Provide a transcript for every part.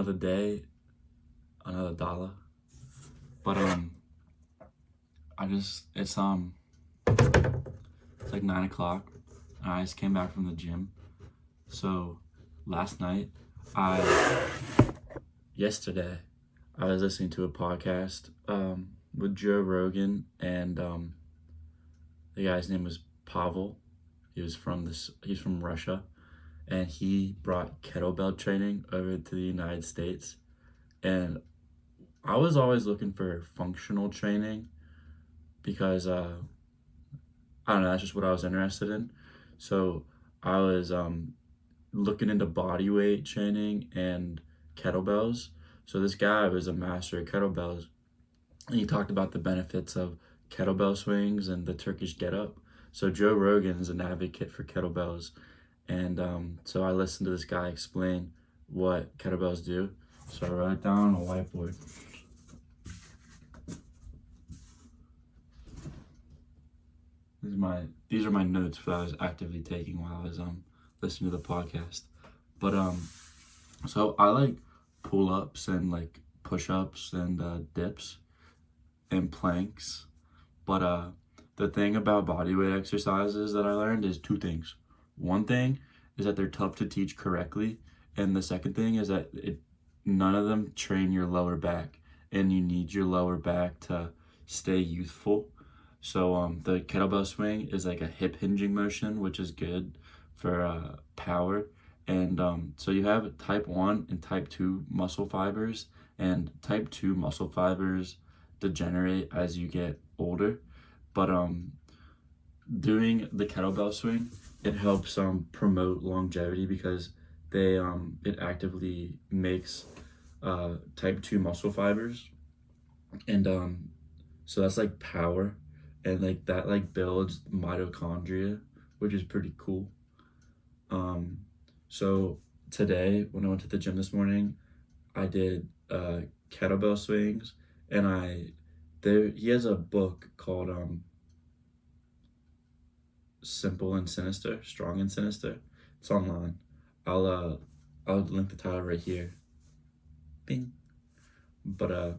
another day, another dollar. But I just it's like 9 o'clock, and I just came back from the gym. So last night, I yesterday, I was listening to a podcast with Joe Rogan, and the guy's name was Pavel. He's from Russia, and he brought kettlebell training over to the United States. And I was always looking for functional training because I don't know, that's just what I was interested in. So I was looking into body weight training and kettlebells. So this guy was a master at kettlebells, and he talked about the benefits of kettlebell swings and the Turkish get up. So Joe Rogan's an advocate for kettlebells, and so I listened to this guy explain what kettlebells do. So I wrote it down on a whiteboard. These are my notes that I was actively taking while I was listening to the podcast. But so I like pull ups and like push ups and dips and planks. But the thing about bodyweight exercises that I learned is two things. One thing is that they're tough to teach correctly, and the second thing is that none of them train your lower back, and you need your lower back to stay youthful. So the kettlebell swing is like a hip hinging motion, which is good for power. And so you have type 1 and type 2 muscle fibers, and type 2 muscle fibers degenerate as you get older. But doing the kettlebell swing, it helps promote longevity because it actively makes type 2 muscle fibers. And so that's like power, and like that like builds mitochondria, which is pretty cool. So today when I went to the gym this morning, I did kettlebell swings, and he has a book called Simple and Sinister, Strong and Sinister. It's online. I'll link the title right here. Bing. But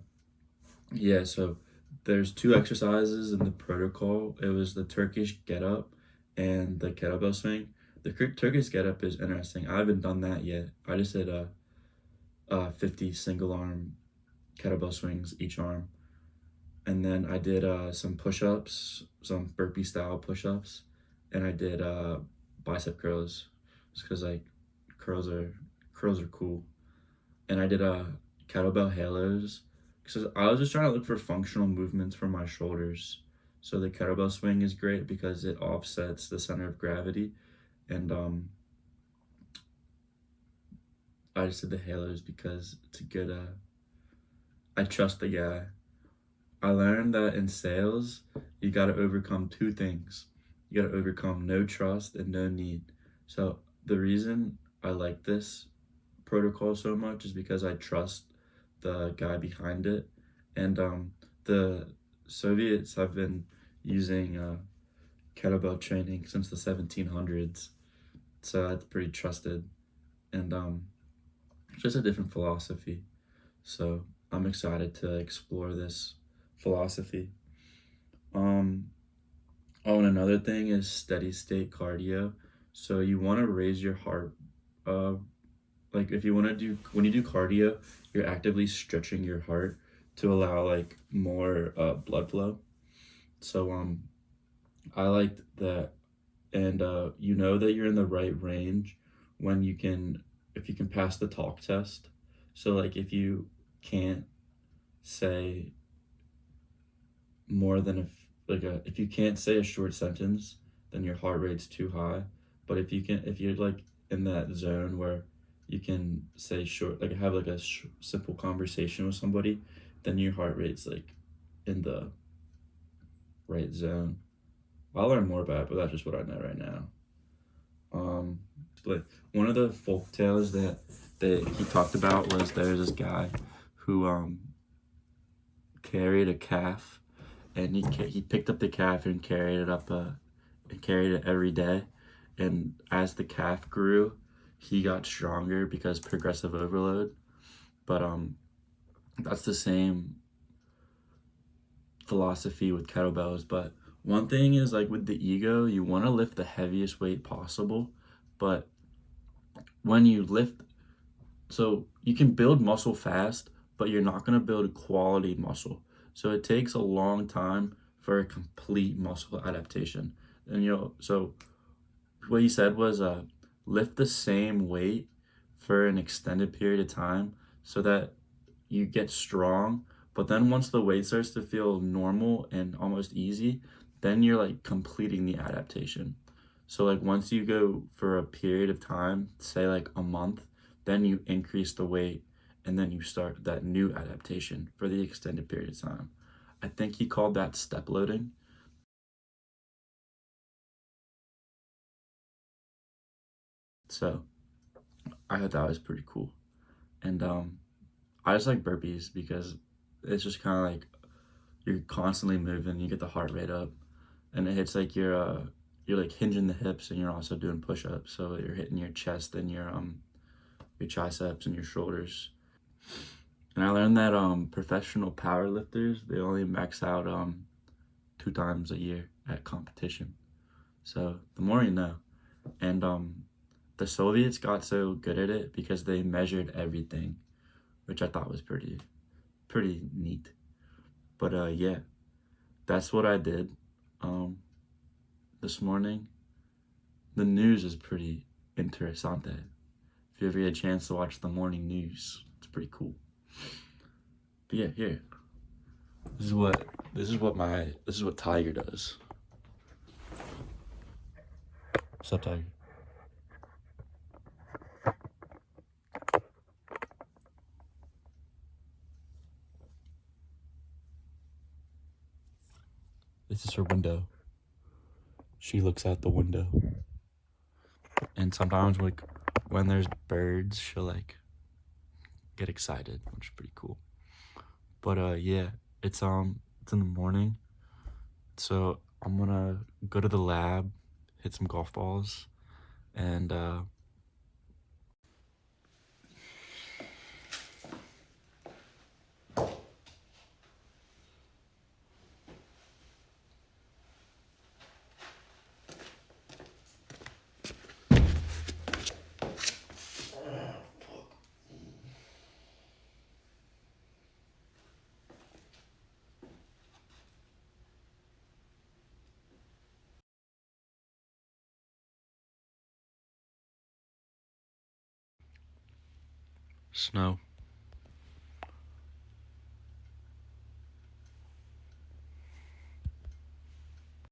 yeah, so there's two exercises in the protocol. It was the Turkish get up and the kettlebell swing. The Turkish get up is interesting. I haven't done that yet. I just did 50 single arm kettlebell swings each arm. And then I did some push-ups, some burpee style push-ups, and I did bicep curls, just because like curls are cool. And I did kettlebell halos, because I was just trying to look for functional movements for my shoulders. So the kettlebell swing is great because it offsets the center of gravity, and I just did the halos because it's a good. I trust the guy. I learned that in sales, you got to overcome two things. You got to overcome no trust and no need. So the reason I like this protocol so much is because I trust the guy behind it. And the Soviets have been using kettlebell training since the 1700s. So that's pretty trusted. And just a different philosophy. So I'm excited to explore this philosophy. Oh, and another thing is steady state cardio. So you want to raise your heart. Like if you want to when you do cardio, you're actively stretching your heart to allow like more blood flow. So I liked that, and you know that you're in the right range when if you can pass the talk test. So like if you can't say more than if you can't say a short sentence, then your heart rate's too high. But if you're like in that zone where you can say short, like have like a simple conversation with somebody, then your heart rate's like in the right zone. I'll learn more about it, but that's just what I know right now. But one of the folk tales that he talked about was there's this guy who carried a calf, and he picked up the calf and carried it and carried it every day, and as the calf grew, he got stronger because progressive overload. But that's the same philosophy with kettlebells. But one thing is, like, with the ego, you want to lift the heaviest weight possible, but when you lift, so you can build muscle fast, but you're not going to build quality muscle. So it takes a long time for a complete muscle adaptation. And so what he said was lift the same weight for an extended period of time so that you get strong, but then once the weight starts to feel normal and almost easy, then you're like completing the adaptation. So like once you go for a period of time, say like a month, then you increase the weight and then you start that new adaptation for the extended period of time. I think he called that step loading. So I thought that was pretty cool. And I just like burpees because it's just kind of like you're constantly moving, you get the heart rate up, and it hits like you're like hinging the hips and you're also doing push-ups, so you're hitting your chest and your triceps and your shoulders. And I learned that professional power lifters, they only max out 2 times a year at competition. So the more you know. And the Soviets got so good at it because they measured everything, which I thought was pretty neat. But yeah, that's what I did um, this morning. The news is pretty interessante. If you ever get a chance to watch the morning news, it's pretty cool. But yeah, here. This is what Tiger does. What's up, Tiger? This is her window. She looks out the window. And sometimes like when there's birds, she'll like get excited, which is pretty cool. But yeah, it's in the morning. So I'm gonna go to the lab, hit some golf balls, and snow.